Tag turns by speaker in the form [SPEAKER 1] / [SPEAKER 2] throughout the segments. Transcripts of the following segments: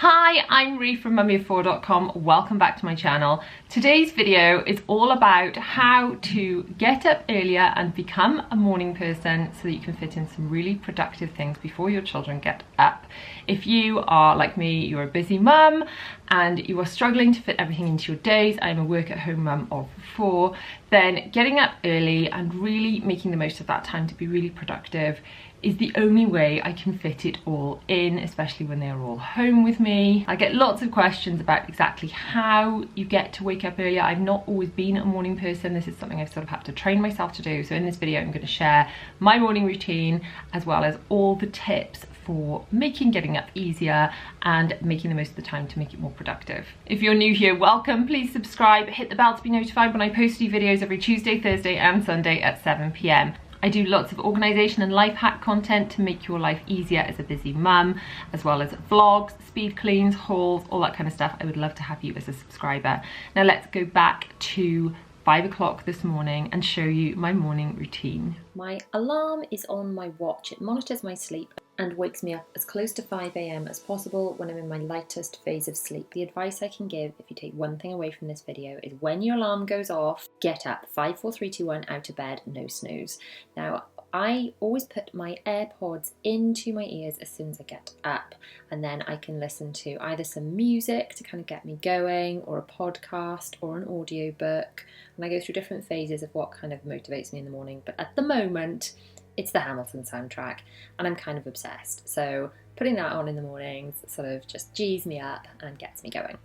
[SPEAKER 1] Hi, I'm Ree from mummyoffour.com. Welcome back to my channel. Today's video is all about how to get up earlier and become a morning person so that you can fit in some really productive things before your children get up. If you are like me, you're a busy mum and you are struggling to fit everything into your days, I'm a work-at-home mum of 4, then getting up early and really making the most of that time to be really productive is the only way I can fit it all in, especially when they're all home with me. I get lots of questions about exactly how you get to wake up earlier. I've not always been a morning person. This is something I've sort of had to train myself to do. So in this video, I'm going to share my morning routine as well as all the tips for making getting up easier and making the most of the time to make it more productive. If you're new here, welcome. Please subscribe, hit the bell to be notified when I post new videos every Tuesday, Thursday and Sunday at 7 p.m. I do lots of organisation and life hack content to make your life easier as a busy mum, as well as vlogs, speed cleans, hauls, all that kind of stuff. I would love to have you as a subscriber. Now let's go back to 5 o'clock this morning and show you my morning routine.
[SPEAKER 2] My alarm is on my watch. It monitors my sleep and wakes me up as close to 5 a.m. as possible when I'm in my lightest phase of sleep. The advice I can give, if you take one thing away from this video, is when your alarm goes off, get up. 5, 4, 3, 2, 1, out of bed, no snooze. Now, I always put my AirPods into my ears as soon as I get up, and then I can listen to either some music to kind of get me going, or a podcast, or an audiobook, and I go through different phases of what kind of motivates me in the morning. But at the moment, it's the Hamilton soundtrack, and I'm kind of obsessed. So putting that on in the mornings sort of just G's me up and gets me going.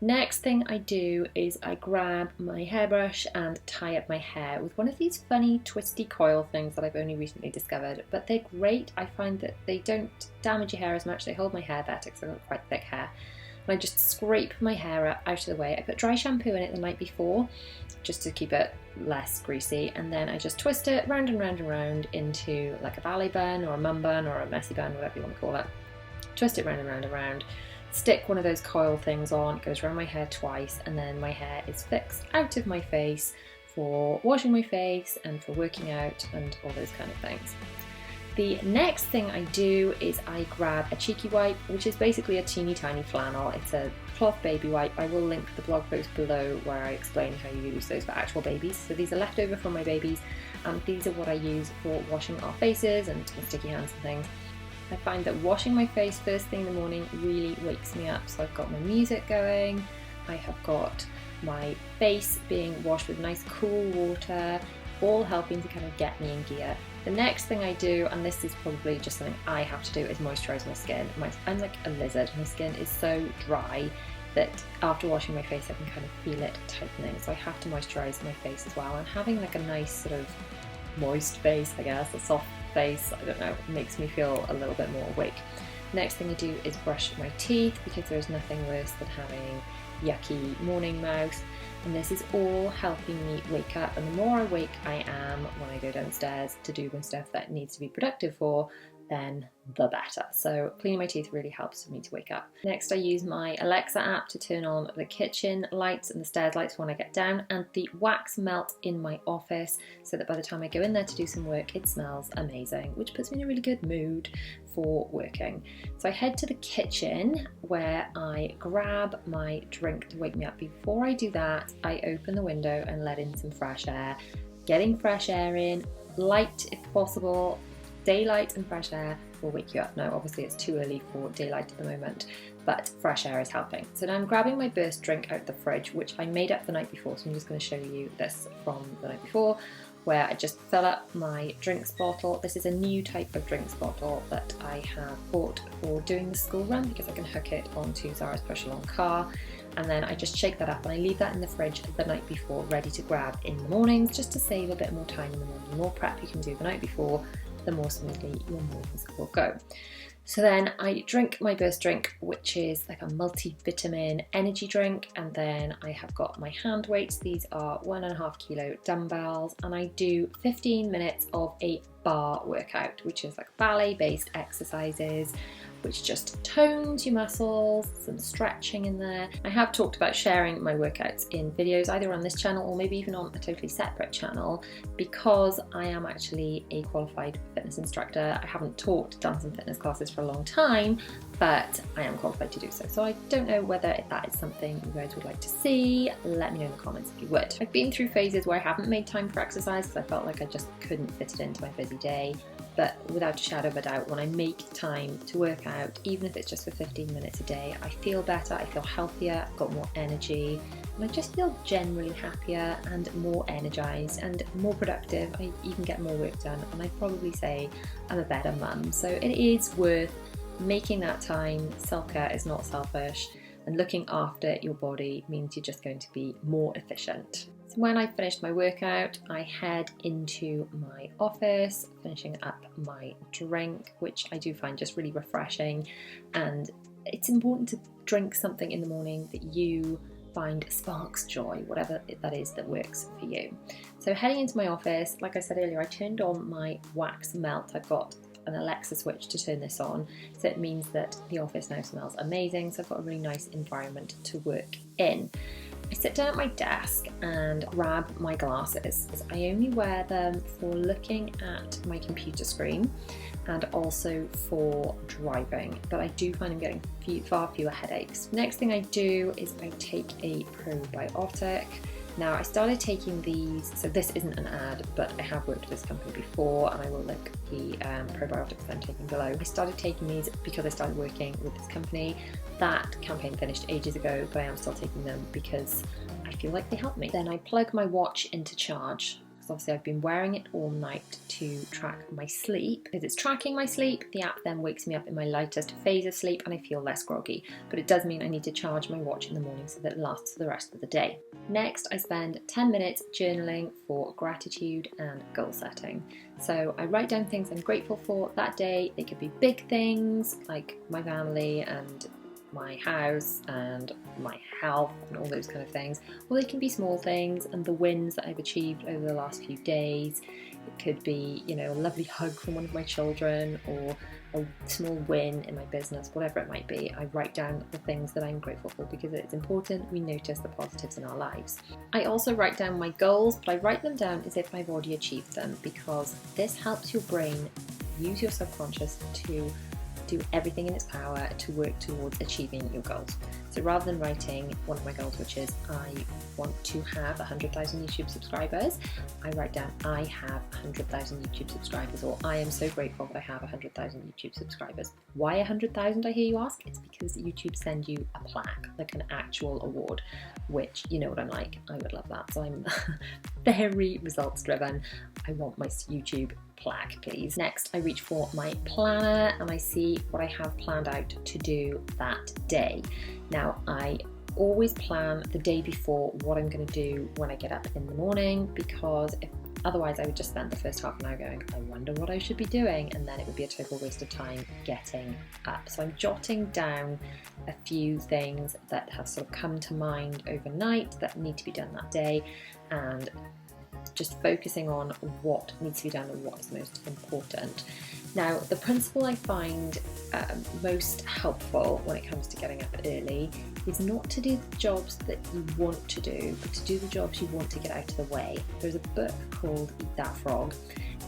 [SPEAKER 2] Next thing I do is I grab my hairbrush and tie up my hair with one of these funny twisty coil things that I've only recently discovered, but they're great. I find that they don't damage your hair as much. They hold my hair better because I've got quite thick hair. And I just scrape my hair up out of the way. I put dry shampoo in it the night before just to keep it less greasy, and then I just twist it round and round and round into like a ballet bun or a mum bun or a messy bun, whatever you want to call it. Twist it round and round and round, stick one of those coil things on, it goes around my hair twice, and then my hair is fixed out of my face for washing my face and for working out and all those kind of things. The next thing I do is I grab a cheeky wipe, which is basically a teeny tiny flannel. It's a cloth baby wipe. I will link the blog post below where I explain how you use those for actual babies. So these are left over from my babies, and these are what I use for washing our faces and sticky hands and things. I find that washing my face first thing in the morning really wakes me up. So I've got my music going, I have got my face being washed with nice cool water, all helping to kind of get me in gear. The next thing I do, and this is probably just something I have to do, is moisturise my skin. I'm like a lizard. My skin is so dry that after washing my face I can kind of feel it tightening. So I have to moisturise my face as well. And having like a nice sort of moist face, I guess, a soft face, I don't know, makes me feel a little bit more awake. Next thing I do is brush my teeth, because there's nothing worse than having yucky morning mouth. And this is all helping me wake up, and the more awake I am when I go downstairs to do my stuff that needs to be productive for, then the better. So cleaning my teeth really helps me to wake up. Next I use my Alexa app to turn on the kitchen lights and the stairs lights when I get down, and the wax melt in my office, so that by the time I go in there to do some work it smells amazing, which puts me in a really good mood for working. So I head to the kitchen where I grab my drink to wake me up. Before I do that, I open the window and let in some fresh air. Getting fresh air in, light if possible. Daylight and fresh air will wake you up. Now obviously it's too early for daylight at the moment, but fresh air is helping. So now I'm grabbing my burst drink out the fridge, which I made up the night before, so I'm just going to show you this from the night before, where I just fill up my drinks bottle. This is a new type of drinks bottle that I have bought for doing the school run, because I can hook it onto Zara's push-along car, and then I just shake that up and I leave that in the fridge the night before, ready to grab in the mornings, just to save a bit more time in the morning. The more prep you can do the night before, the more smoothly your mornings will go. So then I drink my burst drink, which is like a multivitamin energy drink, and then I have got my hand weights. These are 1.5 kilo dumbbells, and I do 15 minutes of a bar workout, which is like ballet based exercises. which just tones your muscles, some stretching in there. I have talked about sharing my workouts in videos either on this channel or maybe even on a totally separate channel, because I am actually a qualified fitness instructor. I haven't done some fitness classes for a long time, but I am qualified to do so. So I don't know whether that is something you guys would like to see. Let me know in the comments if you would. I've been through phases where I haven't made time for exercise because I felt like I just couldn't fit it into my busy day. But without a shadow of a doubt, when I make time to work out, even if it's just for 15 minutes a day, I feel better, I feel healthier, I've got more energy, and I just feel generally happier and more energized and more productive. I even get more work done, and I'd probably say I'm a better mum. So it is worth making that time. Self-care is not selfish, and looking after your body means you're just going to be more efficient. So when I finished my workout, I head into my office, finishing up my drink, which I do find just really refreshing. And it's important to drink something in the morning that you find sparks joy, whatever that is that works for you. So heading into my office, like I said earlier, I turned on my wax melt. I've got an Alexa switch to turn this on, so it means that the office now smells amazing. So I've got a really nice environment to work in. I sit down at my desk and grab my glasses. I only wear them for looking at my computer screen and also for driving, but I do find I'm getting far fewer headaches. Next thing I do is I take a probiotic. Now I started taking these, so this isn't an ad, but I have worked with this company before, and I will link the probiotics I'm taking below. I started taking these because I started working with this company. That campaign finished ages ago, but I am still taking them because I feel like they help me. Then I plug my watch into charge, because obviously I've been wearing it all night to track my sleep. Because it's tracking my sleep, the app then wakes me up in my lightest phase of sleep and I feel less groggy. But it does mean I need to charge my watch in the morning so that it lasts for the rest of the day. Next, I spend 10 minutes journaling for gratitude and goal setting. So I write down things I'm grateful for that day. They could be big things like my family and my house and my health and all those kind of things, or they can be small things and the wins that I've achieved over the last few days. It could be, you know, a lovely hug from one of my children, or a small win in my business, whatever it might be. I write down the things that I'm grateful for because it's important we notice the positives in our lives. I also write down my goals, but I write them down as if I've already achieved them, because this helps your brain use your subconscious to do everything in its power to work towards achieving your goals. So rather than writing one of my goals, which is I want to have 100,000 YouTube subscribers, I write down I have 100,000 YouTube subscribers, or I am so grateful that I have 100,000 YouTube subscribers. Why 100,000, I hear you ask? It's because YouTube send you a plaque, like an actual award, which, you know what I'm like, I would love that. So I'm very results driven. I want my YouTube plaque, please. Next, I reach for my planner and I see what I have planned out to do that day. Now, I always plan the day before what I'm going to do when I get up in the morning, because otherwise I would just spend the first half an hour going, I wonder what I should be doing, and then it would be a total waste of time getting up. So I'm jotting down a few things that have sort of come to mind overnight that need to be done that day, and just focusing on what needs to be done and what is most important. Now, the principle I find most helpful when it comes to getting up early is not to do the jobs that you want to do, but to do the jobs you want to get out of the way. There's a book called Eat That Frog,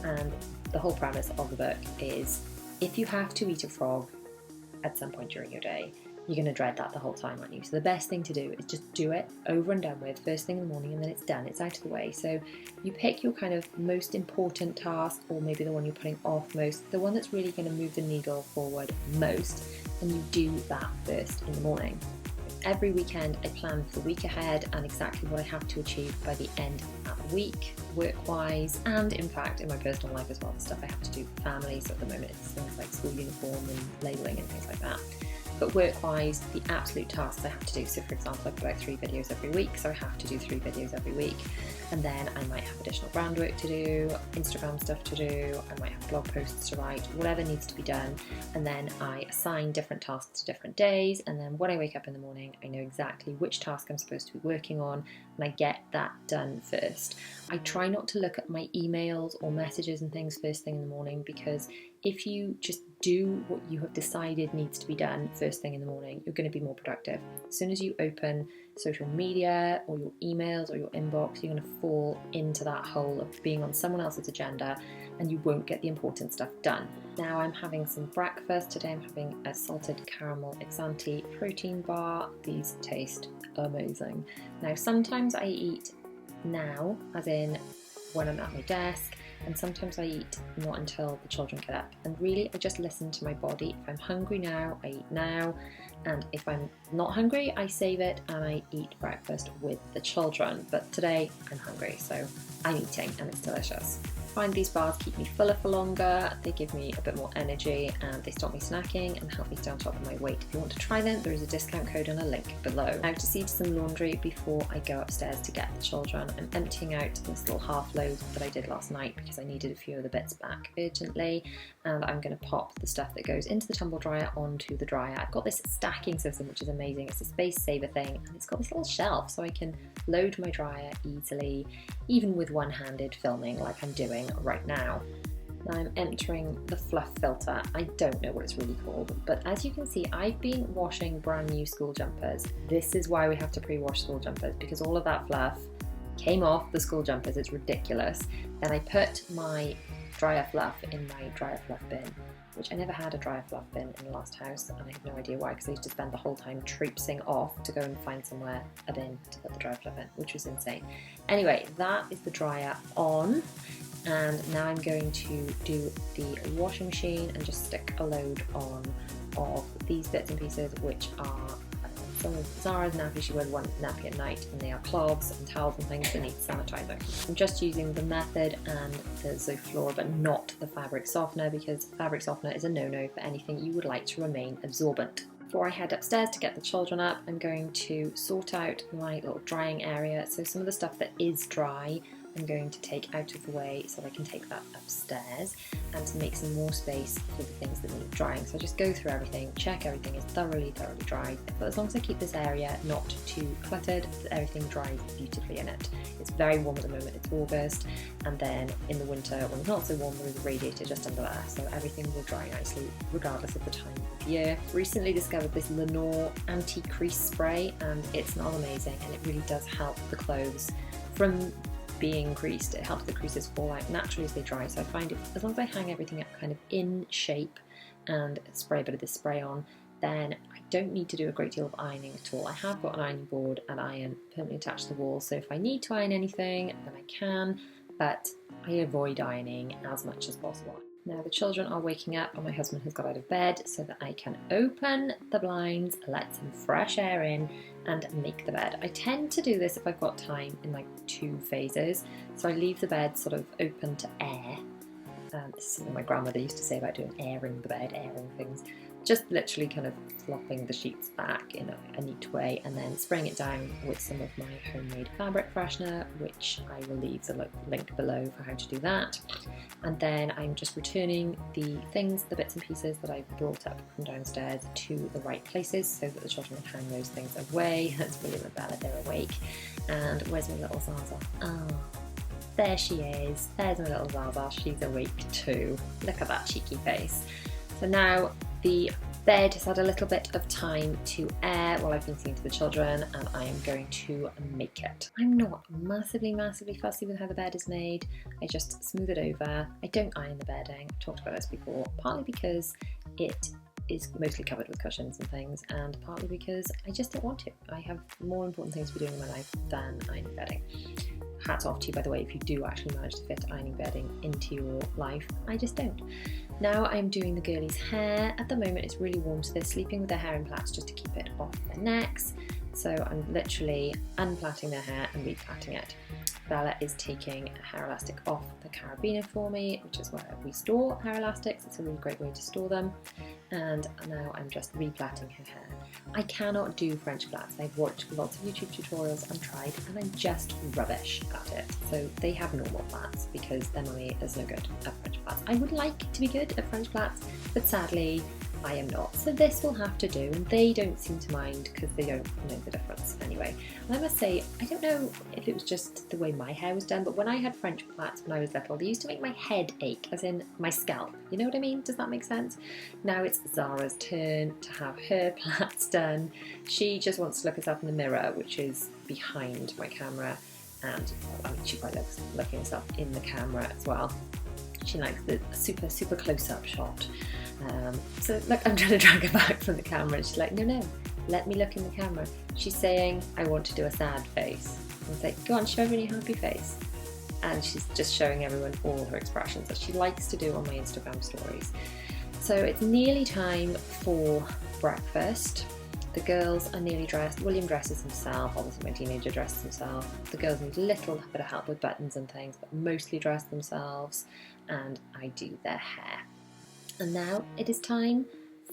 [SPEAKER 2] and the whole premise of the book is if you have to eat a frog at some point during your day, you're going to dread that the whole time, aren't you? So the best thing to do is just do it over and done with first thing in the morning, and then it's done, it's out of the way. So you pick your kind of most important task, or maybe the one you're putting off most, the one that's really going to move the needle forward most, and you do that first in the morning. Every weekend I plan for the week ahead and exactly what I have to achieve by the end of the week, work-wise, and in fact in my personal life as well, the stuff I have to do for family. So at the moment it's things like school uniform and labelling and things like that. But work-wise, the absolute tasks I have to do. So for example, I put out 3 videos every week, so I have to do 3 videos every week. And then I might have additional brand work to do, Instagram stuff to do, I might have blog posts to write, whatever needs to be done. And then I assign different tasks to different days. And then when I wake up in the morning, I know exactly which task I'm supposed to be working on, and I get that done first. I try not to look at my emails or messages and things first thing in the morning, because if you just do what you have decided needs to be done first thing in the morning, you're going to be more productive. As soon as you open social media or your emails or your inbox, you're going to fall into that hole of being on someone else's agenda and you won't get the important stuff done. Now I'm having some breakfast. Today I'm having a salted caramel exanti protein bar. These taste amazing. Now sometimes I eat now, as in when I'm at my desk, and sometimes I eat not until the children get up. And really, I just listen to my body. If I'm hungry now, I eat now. And if I'm not hungry, I save it and I eat breakfast with the children. But today, I'm hungry, so I'm eating and it's delicious. I find these bars keep me fuller for longer, they give me a bit more energy, and they stop me snacking and help me stay on top of my weight. If you want to try them, there is a discount code and a link below. Now to see to some laundry before I go upstairs to get the children. I'm emptying out this little half load that I did last night because I needed a few of the bits back urgently, and I'm going to pop the stuff that goes into the tumble dryer onto the dryer. I've got this stacking system which is amazing. It's a space saver thing, and it's got this little shelf so I can load my dryer easily, even with one-handed filming like I'm doing right now. Now I'm entering the fluff filter. I don't know what it's really called, but as you can see, I've been washing brand new school jumpers. This is why we have to pre-wash school jumpers, because all of that fluff came off the school jumpers. It's ridiculous. Then I put my dryer fluff in my dryer fluff bin, which I never had a dryer fluff bin in the last house, and I have no idea why, because I used to spend the whole time traipsing off to go and find somewhere a bin to put the dryer fluff in, which was insane. Anyway, that is the dryer on, and now I'm going to do the washing machine and just stick a load on of these bits and pieces, which are some of Zara's nappies. She wears one nappy at night, and they are cloths and towels and things that need sanitising. I'm just using the Method and the Zoflora, but not the fabric softener, because fabric softener is a no-no for anything you would like to remain absorbent. Before I head upstairs to get the children up, I'm going to sort out my little drying area. So some of the stuff that is dry, I'm going to take out of the way so I can take that upstairs, and to make some more space for the things that need drying. So I just go through everything, check everything is thoroughly dried. But as long as I keep this area not too cluttered, everything dries beautifully in it. It's very warm at the moment, it's August, and then in the winter when it's not so warm, there is a radiator just under there, so everything will dry nicely regardless of the time of year. Recently discovered this Lenore anti-crease spray, and it smells amazing, and it really does help the clothes from being creased. It helps the creases fall out naturally as they dry. So I find it, as long as I hang everything up kind of in shape and spray a bit of this spray on, then I don't need to do a great deal of ironing at all. I have got an ironing board and iron permanently attached to the wall, so if I need to iron anything, then I can, but I avoid ironing as much as possible. Now the children are waking up and my husband has got out of bed so that I can open the blinds, let some fresh air in, and make the bed. I tend to do this if I've got time in like 2 phases. So I leave the bed sort of open to air. This is something my grandmother used to say about doing airing the bed, airing things. Just literally kind of flopping the sheets back in a neat way, and then spraying it down with some of my homemade fabric freshener, which I will leave the link below for how to do that. And then I'm just returning the things, the bits and pieces that I've brought up from downstairs to the right places so that the children can hang those things away. That's William and Bella, they're awake. And where's my little Zaza? Oh, there she is. There's my little Zaza, she's awake too. Look at that cheeky face. So now the bed has had a little bit of time to air while I've been singing to the children, and I am going to make it. I'm not massively fussy with how the bed is made. I just smooth it over. I don't iron the bedding. I've talked about this before, partly because it is mostly covered with cushions and things, and partly because I just don't want to. I have more important things to be doing in my life than ironing bedding. Hats off to you, by the way, if you do actually manage to fit ironing bedding into your life. I just don't. Now I'm doing the girlies' hair. At the moment it's really warm, so they're sleeping with their hair in plaits just to keep it off their necks. So I'm literally unplaiting their hair and replaiting it. Bella is taking a hair elastic off the carabiner for me, which is where we store hair elastics. It's a really great way to store them. And now I'm just replaiting her hair. I cannot do French plaits. I've watched lots of YouTube tutorials and tried, and I'm just rubbish at it. So they have normal plaits because their mummy is no good at French plaits. I would like to be good at French plaits, but sadly I am not. So this will have to do, and they don't seem to mind because they don't know the difference anyway. And I must say, I don't know if it was just the way my hair was done, but when I had French plaits when I was little, they used to make my head ache, as in my scalp. You know what I mean? Does that make sense? Now it's Zara's turn to have her plaits done. She just wants to look herself in the mirror, which is behind my camera, and I mean, she quite likes looking herself in the camera as well. She likes the super close-up shot. So look, I'm trying to drag her back from the camera and she's like, no, let me look in the camera. She's saying, I want to do a sad face. I was like, go on, show everyone your happy face. And she's just showing everyone all her expressions that she likes to do on my Instagram stories. So it's nearly time for breakfast. The girls are nearly dressed. William dresses himself, obviously my teenager dresses himself. The girls need a little bit of help with buttons and things, but mostly dress themselves, and I do their hair. And now it is time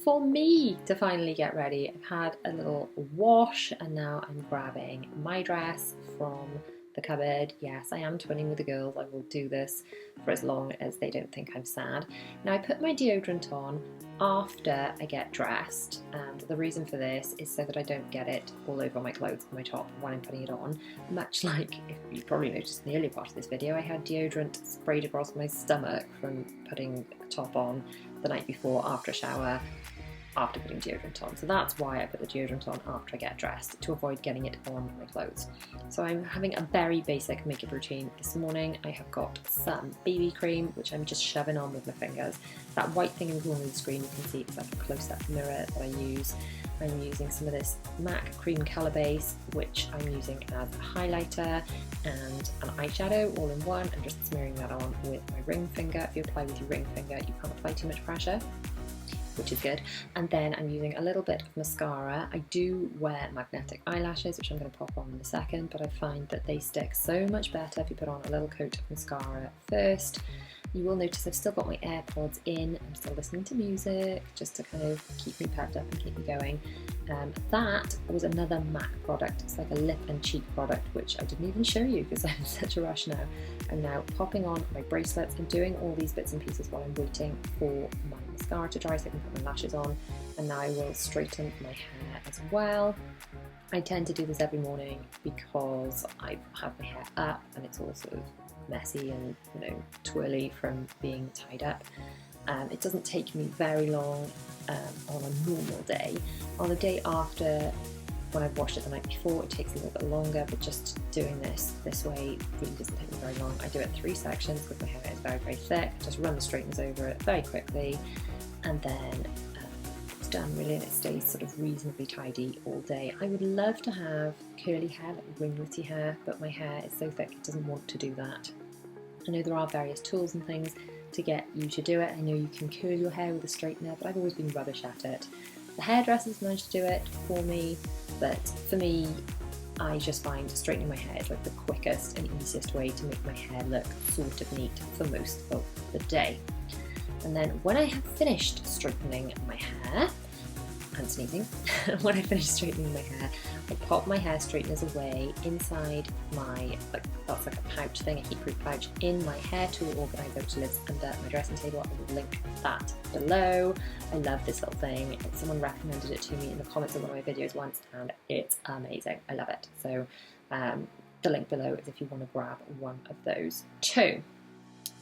[SPEAKER 2] for me to finally get ready. I've had a little wash and now I'm grabbing my dress from the cupboard. Yes, I am twinning with the girls. I will do this for as long as they don't think I'm sad. Now I put my deodorant on after I get dressed, and the reason for this is so that I don't get it all over my clothes and my top when I'm putting it on. Much like, if you probably noticed in the earlier part of this video, I had deodorant sprayed across my stomach from putting a top on the night before after a shower, after putting deodorant on. So that's why I put the deodorant on after I get dressed, to avoid getting it on my clothes. So I'm having a very basic makeup routine this morning. I have got some BB cream, which I'm just shoving on with my fingers. That white thing in the corner of the screen, you can see it's like a close-up mirror that I use. I'm using some of this MAC Cream Colour Base, which I'm using as a highlighter and an eyeshadow all in one, and just smearing that on with my ring finger. If you apply with your ring finger, you can't apply too much pressure, which is good. And then I'm using a little bit of mascara. I do wear magnetic eyelashes, which I'm going to pop on in a second, but I find that they stick so much better if you put on a little coat of mascara first. You will notice I've still got my AirPods in. I'm still listening to music just to kind of keep me pepped up and keep me going. That was another MAC product. It's like a lip and cheek product, which I didn't even show you because I'm in such a rush now. I'm now popping on my bracelets and doing all these bits and pieces while I'm waiting for my mascara to dry so I can put my lashes on. And now I will straighten my hair as well. I tend to do this every morning because I have my hair up and it's all sort of messy and, you know, twirly from being tied up. It doesn't take me very long on a normal day. On the day after, when I've washed it the night before, it takes a little bit longer, but just doing this way really doesn't take me very long. I do it in 3 sections because my hair is very thick. Just run the straighteners over it very quickly, and then it's done really, and it stays sort of reasonably tidy all day. I would love to have curly hair, like ringlety hair, but my hair is so thick it doesn't want to do that. I know there are various tools and things to get you to do it. I know you can curl your hair with a straightener, but I've always been rubbish at it. The hairdressers managed to do it for me, but for me, I just find straightening my hair is like the quickest and easiest way to make my hair look sort of neat for most of the day. And then when I have finished straightening my hair, and sneezing, when I finish straightening my hair, I pop my hair straighteners away inside my, that's like a pouch thing, a heat-proof pouch, in my hair tool organizer, which lives under my dressing table. I will link that below. I love this little thing. Someone recommended it to me in the comments of one of my videos once, and it's amazing. I love it. So the link below is if you want to grab one of those too.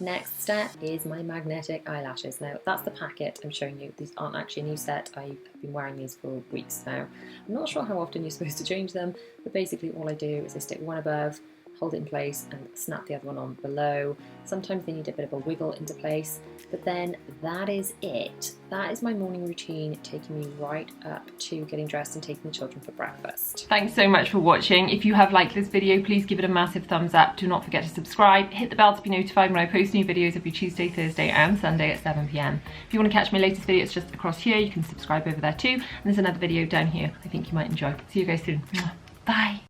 [SPEAKER 2] Next step is my magnetic eyelashes. Now that's the packet I'm showing you. These aren't actually a new set. I've been wearing these for weeks now. I'm not sure how often you're supposed to change them, but basically all I do is I stick one above, hold it in place and snap the other one on below. Sometimes they need a bit of a wiggle into place, but then that is it. That is my morning routine, taking me right up to getting dressed and taking the children for breakfast.
[SPEAKER 1] Thanks so much for watching. If you have liked this video, please give it a massive thumbs up. Do not forget to subscribe. Hit the bell to be notified when I post new videos every Tuesday, Thursday and Sunday at 7 PM. If you want to catch my latest video, it's just across here. You can subscribe over there too. And there's another video down here I think you might enjoy. See you guys soon. Bye.